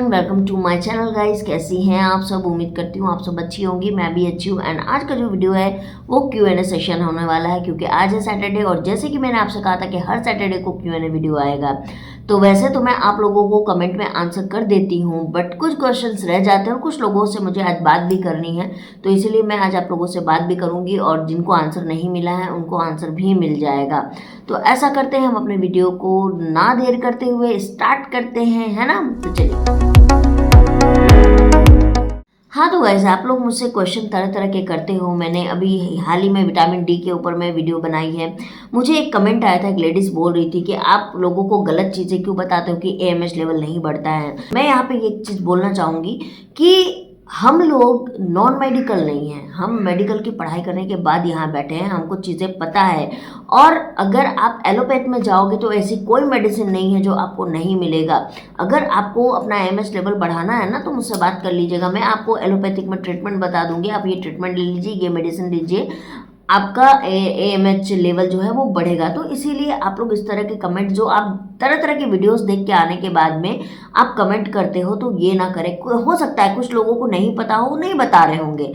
Everyone, welcome to my channel guys. कैसी हैं आप सब? उम्मीद करती हूँ आप सब अच्छी होंगी, मैं भी अच्छी हूँ। एंड आज का जो वीडियो है वो Q&A सेशन होने वाला है, क्योंकि आज है सैटरडे और जैसे कि मैंने आपसे कहा था कि हर सैटरडे को Q&A वीडियो आएगा। तो वैसे तो मैं आप लोगों को कमेंट में आंसर कर देती हूँ, बट कुछ क्वेश्चंस रह जाते हैं और कुछ लोगों से मुझे आज बात भी करनी है, तो इसीलिए मैं आज आप लोगों से बात भी करूँगी और जिनको आंसर नहीं मिला है उनको आंसर भी मिल जाएगा। तो ऐसा करते हैं, हम अपने वीडियो को ना देर करते हुए स्टार्ट करते हैं, है ना? तो चलिए। हाँ तो गाइस, आप लोग मुझसे क्वेश्चन तरह तरह के करते हो। मैंने अभी हाल ही में विटामिन डी के ऊपर मैं वीडियो बनाई है। मुझे एक कमेंट आया था, एक लेडीज बोल रही थी कि आप लोगों को गलत चीज़ें क्यों बताते हो कि AMH लेवल नहीं बढ़ता है। मैं यहाँ पे एक चीज़ बोलना चाहूँगी कि हम लोग नॉन मेडिकल नहीं हैं, हम मेडिकल की पढ़ाई करने के बाद यहाँ बैठे हैं, हमको चीज़ें पता है। और अगर आप एलोपैथ में जाओगे तो ऐसी कोई मेडिसिन नहीं है जो आपको नहीं मिलेगा। अगर आपको अपना AMH लेवल बढ़ाना है ना, तो मुझसे बात कर लीजिएगा, मैं आपको एलोपैथिक में ट्रीटमेंट बता दूंगी। आप ये ट्रीटमेंट ले लीजिए, ये मेडिसिन लीजिए, आपका AMH लेवल जो है वो बढ़ेगा। तो इसीलिए आप लोग इस तरह के कमेंट, जो आप तरह तरह के वीडियोस देख के आने के बाद में आप कमेंट करते हो, तो ये ना करें। हो सकता है कुछ लोगों को नहीं पता हो, नहीं बता रहे होंगे,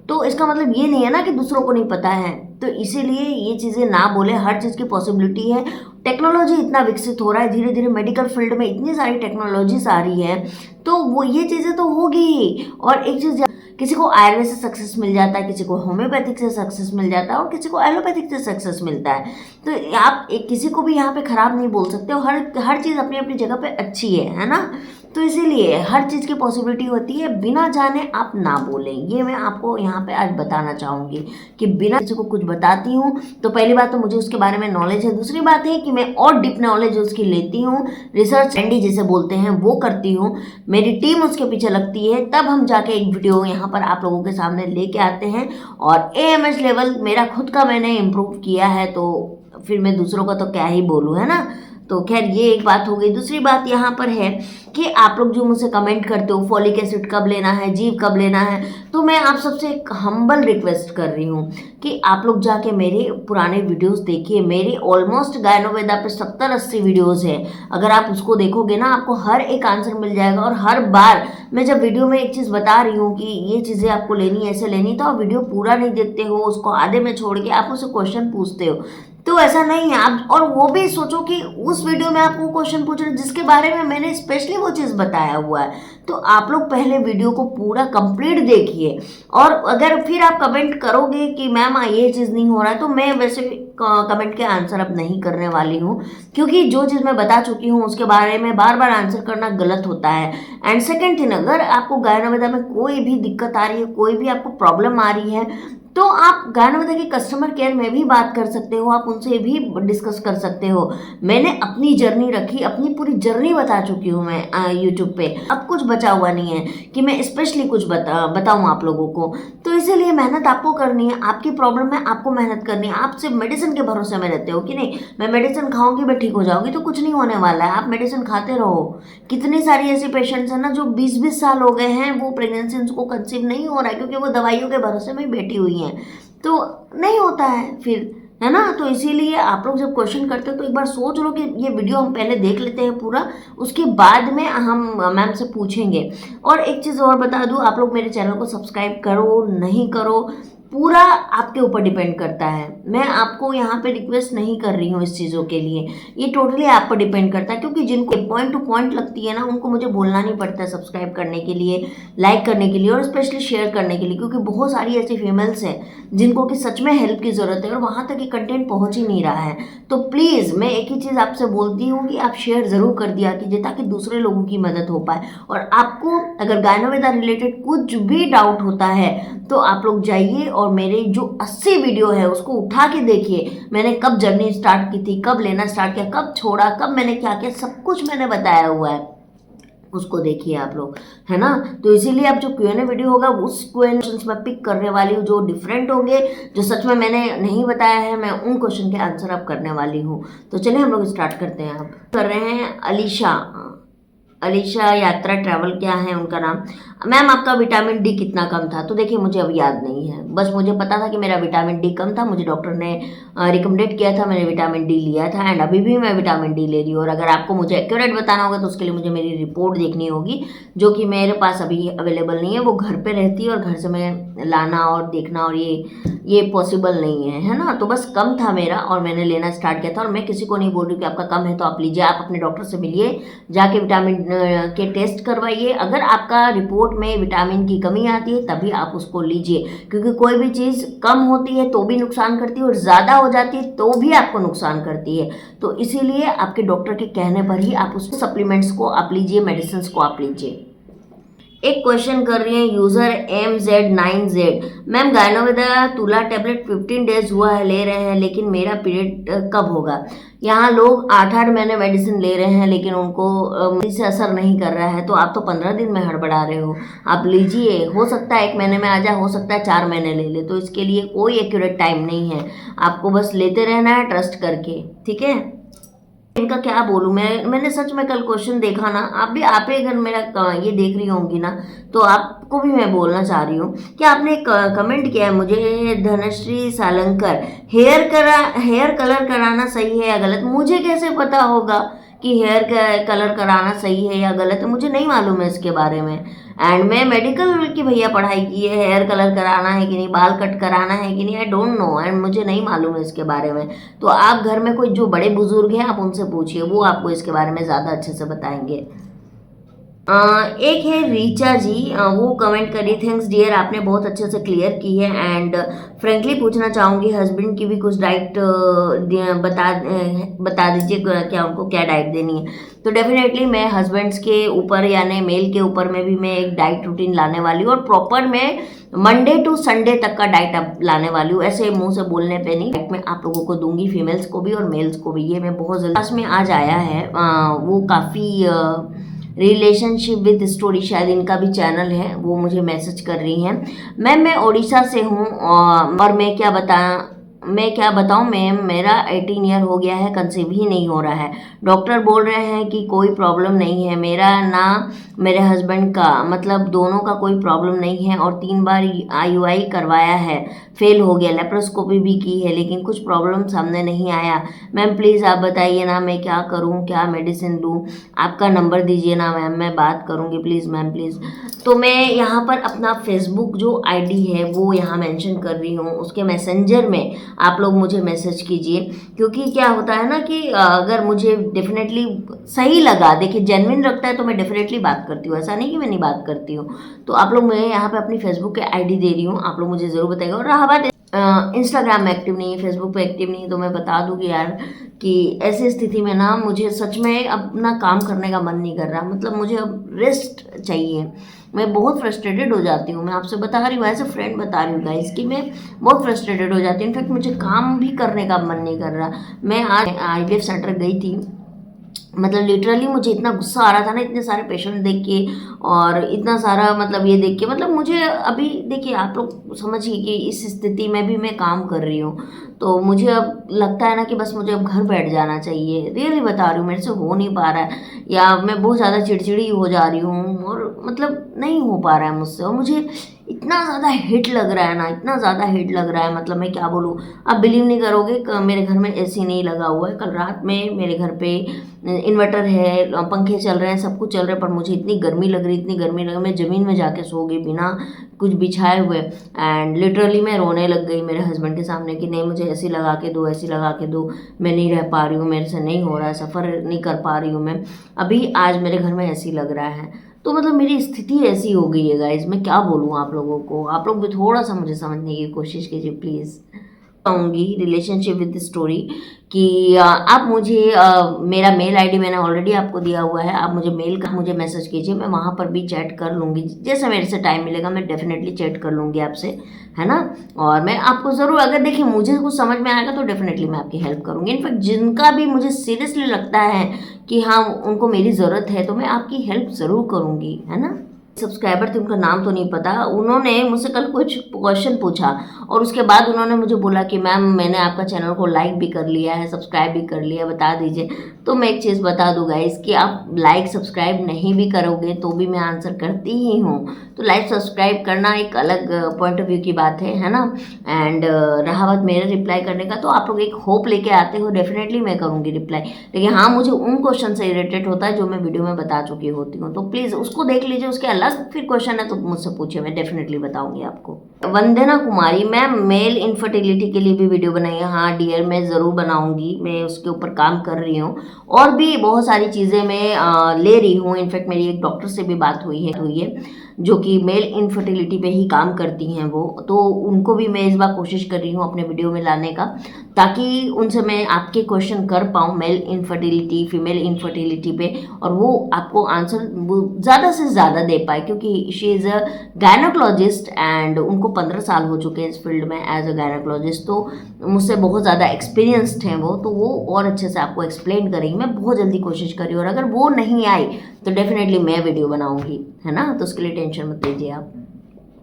तो इसका मतलब ये नहीं है ना कि दूसरों को नहीं पता है। तो इसीलिए ये चीज़ें ना बोले, हर चीज़ की पॉसिबिलिटी है। टेक्नोलॉजी इतना विकसित हो रहा है, धीरे धीरे मेडिकल फील्ड में इतनी सारी टेक्नोलॉजीज आ रही है, तो वो ये चीज़ें तो होगी ही। और एक चीज़, किसी को आयुर्वेद से सक्सेस मिल जाता है, किसी को होम्योपैथिक से सक्सेस मिल जाता है और किसी को एलोपैथिक से सक्सेस मिलता है। तो आप किसी को भी यहाँ पे ख़राब नहीं बोल सकते हो। हर चीज़ अपनी अपनी जगह पे अच्छी है ना? तो इसीलिए हर चीज़ की पॉसिबिलिटी होती है, बिना जाने आप ना बोलें। ये मैं आपको यहाँ पे आज बताना चाहूँगी कि बिना किसी को कुछ बताती हूँ तो पहली बात तो मुझे उसके बारे में नॉलेज है, दूसरी बात है कि मैं और डीप नॉलेज उसकी लेती हूँ, रिसर्च एंडी जिसे बोलते हैं वो करती हूँ, मेरी टीम उसके पीछे लगती है, तब हम जाके एक वीडियो यहाँ पर आप लोगों के सामने लेके आते हैं। और AMH लेवल मेरा खुद का मैंने इम्प्रूव किया है, तो फिर मैं दूसरों का तो क्या ही बोलूँ, है ना? तो खैर ये एक बात हो गई। दूसरी बात यहाँ पर है कि आप लोग जो मुझसे कमेंट करते हो फॉलिक एसिड कब लेना है, जीव कब लेना है, तो मैं आप सबसे एक हम्बल रिक्वेस्ट कर रही हूँ कि आप लोग जाके मेरे पुराने वीडियोस देखिए। मेरे ऑलमोस्ट गायनोवेदा पे 70-80 वीडियोस है। अगर आप उसको देखोगे ना, आपको हर एक आंसर मिल जाएगा। और हर बार मैं जब वीडियो में एक चीज़ बता रही हूँ कि ये चीज़ें आपको लेनी है, ऐसे लेनी, तो आप वीडियो पूरा नहीं देखते हो, उसको आधे में छोड़ के आप उससे क्वेश्चन पूछते हो। तो ऐसा नहीं है आप, और वो भी सोचो कि उस वीडियो में आपको क्वेश्चन पूछ रहे जिसके बारे में मैंने स्पेशली वो चीज़ बताया हुआ है। तो आप लोग पहले वीडियो को पूरा कंप्लीट देखिए, और अगर फिर आप कमेंट करोगे कि मैम ये चीज़ नहीं हो रहा है, तो मैं वैसे कमेंट के आंसर अब नहीं करने वाली हूँ, क्योंकि जो चीज़ मैं बता चुकी हूँ उसके बारे में बार बार आंसर करना गलत होता है। एंड सेकेंड थिंग, अगर आपको गायनोवेदा में कोई भी दिक्कत आ रही है, कोई भी आपको प्रॉब्लम आ रही है, तो आप गायनोवेदा के कस्टमर केयर में भी बात कर सकते हो, आप उनसे भी डिस्कस कर सकते हो। मैंने अपनी जर्नी रखी, अपनी पूरी जर्नी बता चुकी हूँ मैं यूट्यूब पे। अब कुछ बचा हुआ नहीं है कि मैं स्पेशली कुछ बताऊँ आप लोगों को। तो इसीलिए मेहनत आपको करनी है, आपकी प्रॉब्लम में आपको मेहनत करनी है। आप सिर्फ मेडिसिन के भरोसे में रहते हो कि नहीं मैं मेडिसिन खाऊंगी मैं ठीक हो जाऊंगी, तो कुछ नहीं होने वाला है। आप मेडिसिन खाते रहो। कितनी सारी ऐसी पेशेंट्स हैं ना जो 20-20 साल हो गए हैं, वो प्रेगनेंसी उनको कंसीव नहीं हो रहा है, क्योंकि वो दवाइयों के भरोसे में बैठी हुई हैं, तो नहीं होता है फिर, है ना? तो इसीलिए आप लोग जब क्वेश्चन करते हो तो एक बार सोच लो कि ये वीडियो हम पहले देख लेते हैं पूरा, उसके बाद में हम मैम से पूछेंगे। और एक चीज़ और बता दूं, आप लोग मेरे चैनल को सब्सक्राइब करो नहीं करो, पूरा आपके ऊपर डिपेंड करता है। मैं आपको यहाँ पे रिक्वेस्ट नहीं कर रही हूँ इस चीज़ों के लिए, ये टोटली आप पर डिपेंड करता है, क्योंकि जिनको पॉइंट टू पॉइंट लगती है ना, उनको मुझे बोलना नहीं पड़ता है सब्सक्राइब करने के लिए, लाइक करने के लिए और स्पेशली शेयर करने के लिए, क्योंकि बहुत सारी ऐसी फीमेल्स हैं जिनको कि सच में हेल्प की ज़रूरत है और वहाँ तक ये कंटेंट पहुँच ही नहीं रहा है। तो प्लीज़ मैं एक ही चीज़ आपसे बोलती हूँ कि आप शेयर ज़रूर कर दिया कीजिए, ताकि दूसरे लोगों की मदद हो पाए। और आपको अगर गायनोवेदा रिलेटेड कुछ भी डाउट होता है तो आप लोग जाइए और मेरे जो 80 वीडियो है उसको उठा के देखिए। मैंने कब जर्नी स्टार्ट की थी, कब लेना स्टार्ट किया, कब छोड़ा, कब मैंने क्या किया, सब कुछ मैंने बताया हुआ है, उसको देखिए आप लोग, है ना? तो इसीलिए अब जो Q&A वीडियो होगा उस क्वेश्चंस मैं पिक करने वाली हूँ जो डिफरेंट होंगे, जो सच में मैंने नहीं बताया है, मैं उन क्वेश्चन के आंसर अब करने वाली हूँ। तो चलिए हम लोग स्टार्ट करते हैं। अब कर रहे हैं अलीशा, अलीशा यात्रा ट्रैवल क्या है उनका नाम, मैम आपका विटामिन डी कितना कम था? तो देखिए मुझे अब याद नहीं है, बस मुझे पता था कि मेरा विटामिन डी कम था, मुझे डॉक्टर ने रिकमेंडेड किया था, मैंने विटामिन डी लिया था एंड अभी भी मैं विटामिन डी ले रही हूँ। और अगर आपको मुझे एक्यूरेट बताना होगा तो उसके लिए मुझे मेरी रिपोर्ट देखनी होगी, जो कि मेरे पास अभी अवेलेबल नहीं है, वो घर पे रहती है और घर से मैं लाना और देखना और ये पॉसिबल नहीं है ना। तो बस कम था मेरा और मैंने लेना स्टार्ट किया था। और मैं किसी को नहीं बोल रही कि आपका कम है तो आप लीजिए, आप अपने डॉक्टर से मिलिए, जाके विटामिन के टेस्ट करवाइए। अगर आपका रिपोर्ट में विटामिन की कमी आती है तभी आप उसको लीजिए, क्योंकि कोई भी चीज़ कम होती है तो भी नुकसान करती है और ज़्यादा हो जाती है तो भी आपको नुकसान करती है। तो इसीलिए आपके डॉक्टर के कहने पर ही आप उस सप्लीमेंट्स को आप लीजिए, मेडिसिन को आप लीजिए। एक क्वेश्चन कर रही है यूजर MZ9Z, मैम गायनोवेदा तुला टैबलेट 15 डेज हुआ है ले रहे हैं, लेकिन मेरा पीरियड कब होगा? यहाँ लोग 8-8 महीने मेडिसिन ले रहे हैं लेकिन उनको से असर नहीं कर रहा है, तो आप तो 15 दिन में हड़बड़ा रहे हो। आप लीजिए, हो सकता है 1 महीने में आ जाए, हो सकता है 4 महीने ले ले, तो इसके लिए कोई एक्यूरेट टाइम नहीं है, आपको बस लेते रहना है ट्रस्ट करके, ठीक है। इनका क्या बोलूँ मैंने सच में कल क्वेश्चन देखा ना, आप ही अगर मेरा ये देख रही होंगी ना तो आपको भी मैं बोलना चाह रही हूँ कि आपने कमेंट किया है मुझे, धनश्री सालंकर, हेयर कलर कराना सही है या गलत? मुझे कैसे पता होगा कि हेयर कलर कराना सही है या गलत है? मुझे नहीं मालूम है इसके बारे में। एंड मैं मेडिकल की भैया पढ़ाई की है, हेयर कलर कराना है कि नहीं, बाल कट कराना है कि नहीं, आई डोंट नो एंड मुझे नहीं मालूम है इसके बारे में। तो आप घर में कोई जो बड़े बुजुर्ग हैं आप उनसे पूछिए, वो आपको इसके बारे में ज़्यादा अच्छे से बताएंगे। एक है रीचा जी, वो कमेंट करी, थैंक्स डियर, आपने बहुत अच्छे से क्लियर की है एंड फ्रेंकली पूछना चाहूँगी हस्बैंड की भी कुछ डाइट बता दीजिए, क्या उनको क्या डाइट देनी है? तो डेफिनेटली मैं हस्बैंड्स के ऊपर यानी मेल के ऊपर में भी मैं एक डाइट रूटीन लाने वाली हूँ और प्रॉपर मैं मंडे टू संडे तक का डाइट अब लाने वाली हूँ, ऐसे मुंह से बोलने पे नहीं। डाइट में आप लोगों को दूंगी, फीमेल्स को भी और मेल्स को भी। ये मैं बहुत जल्दी पास में आज आया है, वो काफ़ी रिलेशनशिप विद स्टोरी, शायद इनका भी चैनल है, वो मुझे मैसेज कर रही हैं, मैम मैं उड़ीसा से हूँ और मैं क्या बताऊँ मैम, मेरा 18 ईयर हो गया है, कंसीव ही नहीं हो रहा है, डॉक्टर बोल रहे हैं कि कोई प्रॉब्लम नहीं है, मेरा ना मेरे हस्बैंड का, मतलब दोनों का कोई प्रॉब्लम नहीं है और 3 बार IUI करवाया है, फेल हो गया, लेप्रोस्कोपी भी की है लेकिन कुछ प्रॉब्लम सामने नहीं आया। मैम प्लीज़ आप बताइए ना मैं क्या करूँ, क्या मेडिसिन लूँ, आपका नंबर दीजिए ना मैम, मैं बात करूँगी प्लीज़ मैम प्लीज़। तो मैं यहाँ पर अपना फेसबुक जो ID है वो यहाँ मेंशन कर रही हूँ, उसके मैसेंजर में आप लोग मुझे मैसेज कीजिए, क्योंकि क्या होता है ना कि अगर मुझे डेफिनेटली सही लगा, देखिए जेन्युइन लगता है तो मैं डेफिनेटली बात करती हूँ, ऐसा नहीं कि मैं नहीं बात करती हूँ। तो आप लोग, मैं यहाँ पे अपनी फेसबुक के ID दे रही हूँ, आप लोग मुझे ज़रूर बताइएगा। और रहा बात इंस्टाग्राम में एक्टिव नहीं है, फेसबुक पे एक्टिव नहीं है, तो मैं बता दूँगी यार कि ऐसी स्थिति में ना मुझे सच में अपना काम करने का मन नहीं कर रहा, मतलब मुझे अब रेस्ट चाहिए, मैं बहुत फ्रस्ट्रेटेड हो जाती हूँ, मैं आपसे बता रही हूँ, ऐसे फ्रेंड बता रही हूँ गाइस कि मैं बहुत फ्रस्ट्रेटेड हो जाती हूँ, इनफैक्ट मुझे काम भी करने का मन नहीं कर रहा। मैं आज IVF सेंटर गई थी, मतलब लिटरली मुझे इतना गुस्सा आ रहा था ना, इतने सारे पेशेंट देख के और इतना सारा मतलब ये देख के, मतलब मुझे अभी देखिए आप लोग समझिए कि इस स्थिति में भी मैं काम कर रही हूँ, तो मुझे अब लगता है ना कि बस मुझे अब घर बैठ जाना चाहिए, रियली बता रही हूँ, मेरे से हो नहीं पा रहा है, या मैं बहुत ज़्यादा चिड़चिड़ी हो जा रही हूँ और मतलब नहीं हो पा रहा है मुझसे, और मुझे इतना ज़्यादा हिट लग रहा है ना, इतना ज़्यादा हिट लग रहा है, मतलब मैं क्या बोलूँ। आप बिलीव नहीं करोगे, मेरे घर में AC नहीं लगा हुआ है, कल रात में मेरे घर पे इन्वर्टर है, पंखे चल रहे हैं, सब कुछ चल रहा है, पर मुझे इतनी गर्मी लग रही, मैं ज़मीन में जाके सो गई बिना कुछ बिछाए हुए एंड लिटरली मैं रोने लग गई मेरे हस्बैंड के सामने कि नहीं मुझे AC लगा के दो, AC लगा के दो, मैं नहीं रह पा रही हूँ, मेरे से नहीं हो रहा है, सफ़र नहीं कर पा रही हूँ मैं, अभी आज मेरे घर में AC लग रहा है। तो मतलब मेरी स्थिति ऐसी हो गई है गाइज, मैं क्या बोलूँ आप लोगों को, आप लोग भी थोड़ा सा मुझे समझने की कोशिश कीजिए प्लीज़। कहूँगी रिलेशनशिप विद स्टोरी कि आप मुझे मेरा मेल ID मैंने ऑलरेडी आपको दिया हुआ है, आप मुझे मैसेज कीजिए, मैं वहाँ पर भी चैट कर लूँगी, जैसे मेरे से टाइम मिलेगा मैं डेफिनेटली चैट कर लूँगी आपसे, है ना। और मैं आपको ज़रूर, अगर देखिए मुझे कुछ समझ में आएगा तो डेफिनेटली मैं आपकी हेल्प करूँगी, इनफैक्ट जिनका भी मुझे सीरियसली लगता है कि हाँ उनको मेरी ज़रूरत है तो मैं आपकी हेल्प ज़रूर करूँगी, है ना। सब्सक्राइबर थे, उनका नाम तो नहीं पता, उन्होंने मुझसे कल कुछ क्वेश्चन पूछा और उसके बाद उन्होंने मुझे बोला कि मैम मैंने आपका चैनल को लाइक भी कर लिया है, सब्सक्राइब भी कर लिया, बता दीजिए। तो मैं एक चीज़ बता दूँ गाइस कि आप लाइक सब्सक्राइब नहीं भी करोगे तो भी मैं आंसर करती ही हूँ। तो लाइक सब्सक्राइब करना एक अलग पॉइंट ऑफ व्यू की बात है ना। एंड रहा बात मेरे रिप्लाई करने का, तो आप लोग एक होप लेके आते हो, डेफिनेटली मैं करूँगी रिप्लाई। लेकिन हाँ, मुझे उन क्वेश्चन से इरिटेट होता है जो मैं वीडियो में बता चुकी होती हूँ, तो प्लीज़ उसको देख लीजिए। उसके अलग फिर क्वेश्चन है तो मुझसे पूछिए, मैं डेफिनेटली बताऊंगी आपको। Vandana Kumari ma'am, male infertility के लिए भी वीडियो बनाई है। हाँ डियर, मैं ज़रूर बनाऊंगी, मैं उसके ऊपर काम कर रही हूँ और भी बहुत सारी चीज़ें मैं ले रही हूँ। इनफैक्ट मेरी एक डॉक्टर से भी बात हुई है जो कि मेल इनफर्टिलिटी पे ही काम करती हैं वो, तो उनको भी मैं इस बार कोशिश कर रही हूँ अपने वीडियो में लाने का, ताकि उनसे मैं आपके क्वेश्चन कर पाऊँ मेल इनफर्टिलिटी, फीमेल इनफर्टिलिटी पे, और वो आपको आंसर ज़्यादा से ज़्यादा दे पाए, क्योंकि she is a gynaecologist and उनको 15 साल हो चुके हैं इस फील्ड में एज अ गायनोकोलॉजिस्ट, तो मुझसे बहुत ज़्यादा एक्सपीरियंस्ड हैं वो, तो वो और अच्छे से आपको एक्सप्लेन करेंगी। मैं बहुत जल्दी कोशिश करी और अगर वो नहीं आई तो डेफिनेटली मैं वीडियो बनाऊंगी, है ना, तो उसके लिए टेंशन मत लीजिए आप।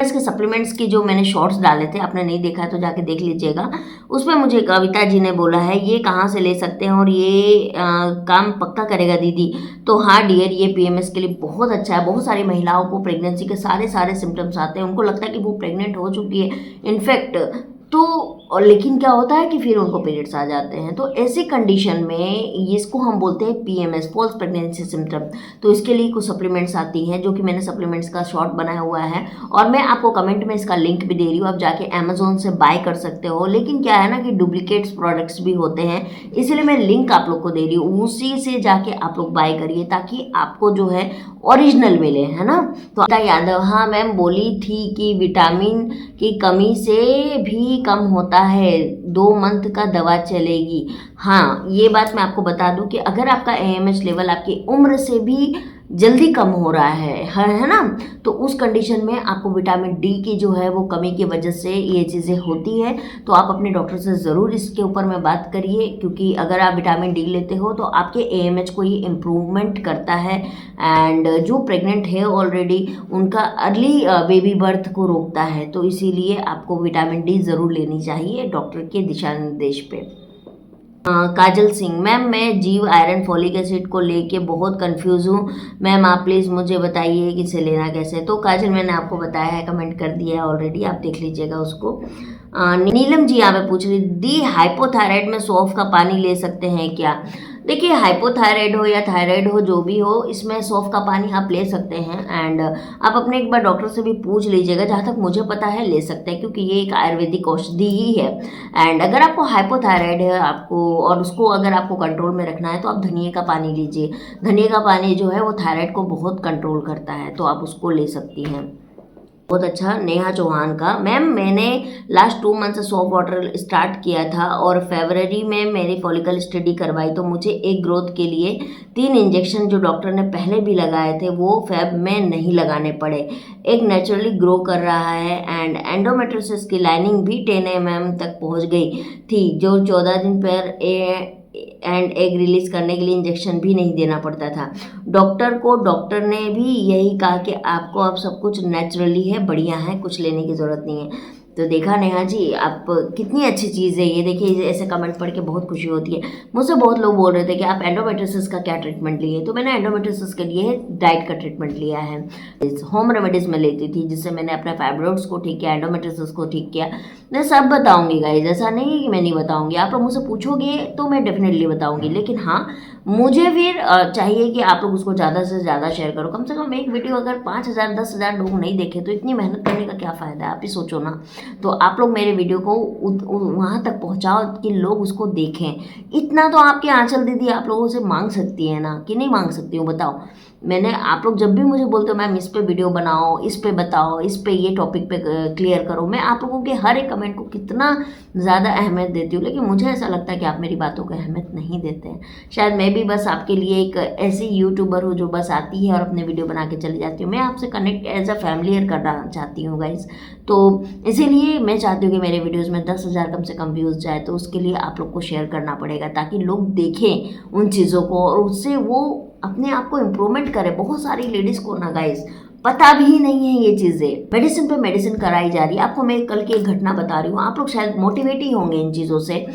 इसके सप्लीमेंट्स की जो मैंने शॉर्ट्स डाले थे, आपने नहीं देखा है तो जाके देख लीजिएगा। उसमें मुझे कविता जी ने बोला है ये कहाँ से ले सकते हैं और ये काम पक्का करेगा दीदी। तो हाँ डियर, ये पीएमएस के लिए बहुत अच्छा है। बहुत सारी महिलाओं को प्रेगनेंसी के सारे सिम्टम्स आते हैं, उनको लगता है कि वो प्रेग्नेंट हो चुकी है इनफैक्ट, तो और लेकिन क्या होता है कि फिर उनको पीरियड्स आ जाते हैं। तो ऐसी कंडीशन में इसको हम बोलते हैं पीएमएस, फॉल्स प्रेगनेंसी सिम्टम। तो इसके लिए कुछ सप्लीमेंट्स आती हैं जो कि मैंने सप्लीमेंट्स का शॉर्ट बनाया हुआ है और मैं आपको कमेंट में इसका लिंक भी दे रही हूँ, आप जाके अमेजोन से बाय कर सकते हो। लेकिन क्या है ना कि डुप्लीकेट्स प्रोडक्ट्स भी होते हैं, इसलिए मैं लिंक आप लोग को दे रही हूँ, उसी से जाके आप लोग बाय करिए ताकि आपको जो है ओरिजिनल मिले, है ना। तो यादव, हाँ मैम बोली थी कि विटामिन की कमी से भी कम होता है, 2 मंथ का दवा चलेगी। हाँ ये बात मैं आपको बता दूं कि अगर आपका AMH लेवल आपकी उम्र से भी जल्दी कम हो रहा है ना, तो उस कंडीशन में आपको विटामिन डी की जो है वो कमी की वजह से ये चीज़ें होती है। तो आप अपने डॉक्टर से ज़रूर इसके ऊपर में बात करिए, क्योंकि अगर आप विटामिन डी लेते हो तो आपके AMH को ये इम्प्रूवमेंट करता है एंड जो प्रेग्नेंट है ऑलरेडी उनका अर्ली बेबी बर्थ को रोकता है। तो इसीलिए आपको विटामिन डी ज़रूर लेनी चाहिए डॉक्टर के दिशा निर्देश पे। काजल सिंह मैम, मैं जीव आयरन फॉलिक एसिड को लेके बहुत कंफ्यूज हूँ मैम, आप प्लीज़ मुझे बताइए कि इसे लेना कैसे। तो काजल मैंने आपको बताया है, कमेंट कर दिया है ऑलरेडी, आप देख लीजिएगा उसको। नीलम जी यहाँ पे पूछ रही दी हाइपोथायराइड में सौंफ का पानी ले सकते हैं क्या। देखिए हाइपोथायराइड हो या थायराइड हो, जो भी हो, इसमें सौंफ का पानी आप ले सकते हैं एंड आप अपने एक बार डॉक्टर से भी पूछ लीजिएगा। जहाँ तक मुझे पता है ले सकते हैं, क्योंकि ये एक आयुर्वेदिक औषधि ही है। एंड अगर आपको हाइपोथायराइड है आपको और उसको अगर आपको कंट्रोल में रखना है तो आप धनिया का पानी लीजिए। धनिया का पानी जो है वो थायराइड को बहुत कंट्रोल करता है, तो आप उसको ले सकती हैं। बहुत अच्छा। नेहा चौहान का, मैम मैंने लास्ट 2 मंथ से सॉफ्ट वाटर स्टार्ट किया था और फरवरी में मेरी फॉलिकल स्टडी करवाई, तो मुझे एक ग्रोथ के लिए 3 इंजेक्शन जो डॉक्टर ने पहले भी लगाए थे वो फेब में नहीं लगाने पड़े। एक नेचुरली ग्रो कर रहा है एंड एंडोमेट्रियोसिस की लाइनिंग भी 10 mm तक पहुंच गई थी, जो 14 दिन पर एंड एग रिलीज करने के लिए इंजेक्शन भी नहीं देना पड़ता था। डॉक्टर ने भी यही कहा कि आपको अब सब कुछ नेचुरली है, बढ़िया है, कुछ लेने की ज़रूरत नहीं है। तो देखा नेहा जी, आप कितनी अच्छी चीज़ है ये। देखिए ऐसे कमेंट पढ़ के बहुत खुशी होती है। मुझसे बहुत लोग बोल रहे थे कि आप एंडोमेट्रियोसिस का क्या ट्रीटमेंट लिए, तो मैंने एंडोमेट्रियोसिस के लिए डाइट का ट्रीटमेंट लिया है। होम रेमेडीज़ में लेती थी, जिससे मैंने अपने फाइब्रोइड्स को ठीक किया, एंडोमेट्रियोसिस को ठीक किया। मैं सब बताऊंगी गाइज, ऐसा नहीं है कि मैं नहीं बताऊंगी। आप लोग मुझसे पूछोगे तो मैं डेफिनेटली बताऊंगी, लेकिन हाँ मुझे फिर चाहिए कि आप लोग उसको ज़्यादा से ज़्यादा शेयर करो। कम से कम एक वीडियो अगर 5,000 10,000 लोग नहीं देखे तो इतनी मेहनत करने का क्या फ़ायदा है, आप ही सोचो ना। तो आप लोग मेरे वीडियो को वहाँ तक पहुँचाओ कि लोग उसको देखें। इतना तो आपके आंचल दीदी आप लोगों से मांग सकती है ना, कि नहीं मांग सकती हूँ बताओ। मैंने आप लोग जब भी मुझे बोलते हो मैम इस पे वीडियो बनाओ, इस पे बताओ, इस पे ये टॉपिक पे क्लियर करो, मैं आप लोगों के हर एक कमेंट को कितना ज़्यादा अहमियत देती हूँ, लेकिन मुझे ऐसा लगता है कि आप मेरी बातों को अहमियत नहीं देते हैं। शायद मैं भी बस आपके लिए एक ऐसी यूट्यूबर हूँ जो बस आती है और अपने वीडियो बना के चली जाती हूँ। मैं आपसे कनेक्ट एज अ फैमिलियर करना चाहती हूँ गाइज, तो इसीलिए मैं चाहती हूँ कि मेरे वीडियोज़ में 10,000 कम से कम व्यूज़ जाए। तो उसके लिए आप लोग को शेयर करना पड़ेगा ताकि लोग देखें उन चीज़ों को और उससे वो अपने आप को इम्प्रूवमेंट करें। बहुत सारी लेडीज़ को ना गाइस पता भी नहीं है ये चीज़ें, मेडिसिन पे मेडिसिन कराई जा रही है। आपको मैं कल की एक घटना बता रही हूँ, आप लोग शायद मोटिवेट ही होंगे इन चीज़ों से।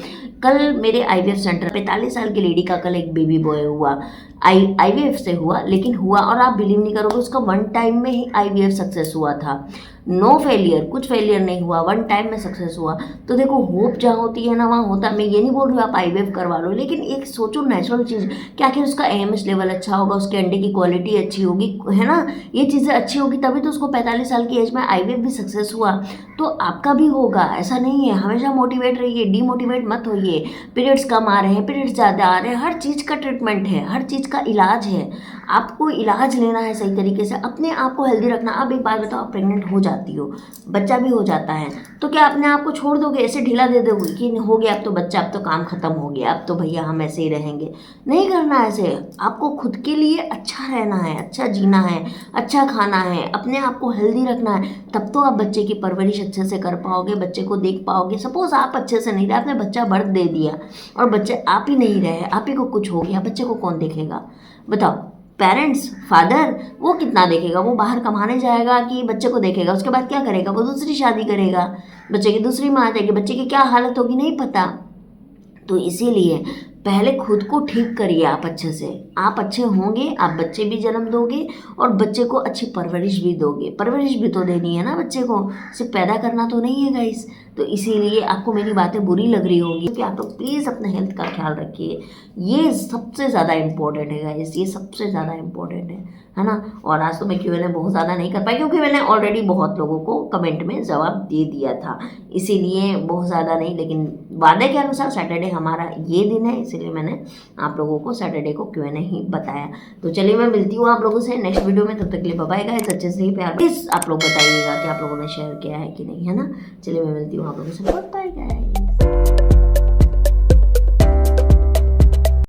कल मेरे आईवीएफ सेंटर 45 साल की लेडी का कल एक बेबी बॉय हुआ, आईवीएफ से हुआ, लेकिन हुआ, और आप बिलीव नहीं करोगे उसका 1 टाइम में ही आईवीएफ सक्सेस हुआ था। नो फेलियर, कुछ फेलियर नहीं हुआ, 1 टाइम में सक्सेस हुआ। तो देखो होप जहाँ होती है ना वहाँ होता है। मैं ये नहीं बोल रही हूँ आप आईवीएफ करवा लो, लेकिन एक सोचो नेचुरल चीज़ कि आखिर उसका एएमएच लेवल अच्छा होगा, उसके अंडे की क्वालिटी अच्छी होगी, है ना, ये चीज़ें अच्छी होगी तभी तो उसको 45 साल की एज में आईवीएफ भी सक्सेस हुआ। तो आपका भी होगा, ऐसा नहीं है। हमेशा मोटिवेट रहिए, डीमोटिवेट मत होइए। पीरियड्स कम आ रहे हैं, पीरियड्स ज़्यादा आ रहे हैं, हर चीज़ का ट्रीटमेंट है, हर चीज़ का इलाज है। आपको इलाज लेना है सही तरीके से, अपने आप को हेल्दी रखना। अब एक बात बताओ, आप प्रेग्नेंट हो जाती हो, बच्चा भी हो जाता है, तो क्या अपने आप को छोड़ दोगे, ऐसे ढीला दे दोगे कि हो गया अब तो बच्चा, अब तो काम खत्म हो गया, अब तो भैया हम ऐसे ही रहेंगे? नहीं करना ऐसे। आपको खुद के लिए अच्छा रहना है, अच्छा जीना है, अच्छा खाना है, अपने आप को हेल्दी रखना है, तब तो आप बच्चे की परवरिश अच्छे से कर पाओगे, बच्चे को देख पाओगे। सपोज आप अच्छे से नहीं रहे, आपने बच्चा बर्थ दे दिया और बच्चे आप ही नहीं रहे, आप ही को कुछ हो गया, बच्चे को कौन देखेगा बताओ? पेरेंट्स, फादर, वो कितना देखेगा? वो बाहर कमाने जाएगा कि बच्चे को देखेगा? उसके बाद क्या करेगा? वो दूसरी शादी करेगा, बच्चे की दूसरी माँ आ जाएगी, बच्चे की क्या हालत होगी नहीं पता। तो इसीलिए पहले खुद को ठीक करिए आप अच्छे से। आप अच्छे होंगे, आप बच्चे भी जन्म दोगे और बच्चे को अच्छी परवरिश भी दोगे। परवरिश भी तो देनी है ना बच्चे को, सिर्फ पैदा करना तो नहीं है गाइस। तो इसीलिए आपको मेरी बातें बुरी लग रही होगी कि आप लोग प्लीज़ अपने हेल्थ का ख्याल रखिए। ये सबसे ज़्यादा इम्पोर्टेंट है गाइस, ये सबसे ज़्यादा इम्पोर्टेंट है ना। और आज तो मैं Q&A बहुत ज़्यादा नहीं कर पाई क्योंकि मैंने ऑलरेडी बहुत लोगों को कमेंट में जवाब दे दिया था, इसीलिए बहुत ज़्यादा नहीं। लेकिन वादे के अनुसार सैटरडे हमारा ये दिन है, इसीलिए मैंने आप लोगों को सैटरडे को Q&A ही बताया। तो चलिए मैं मिलती हूँ आप लोगों से नेक्स्ट वीडियो में, तब तक के लिए बाय बाय गाइस। अच्छे से ही प्यार प्लीज़ आप लोग बताइएगा कि आप लोगों ने शेयर किया है कि नहीं, है ना। चलिए मैं मिलती हूँ आप लोगों से, बाय बाय गाइस।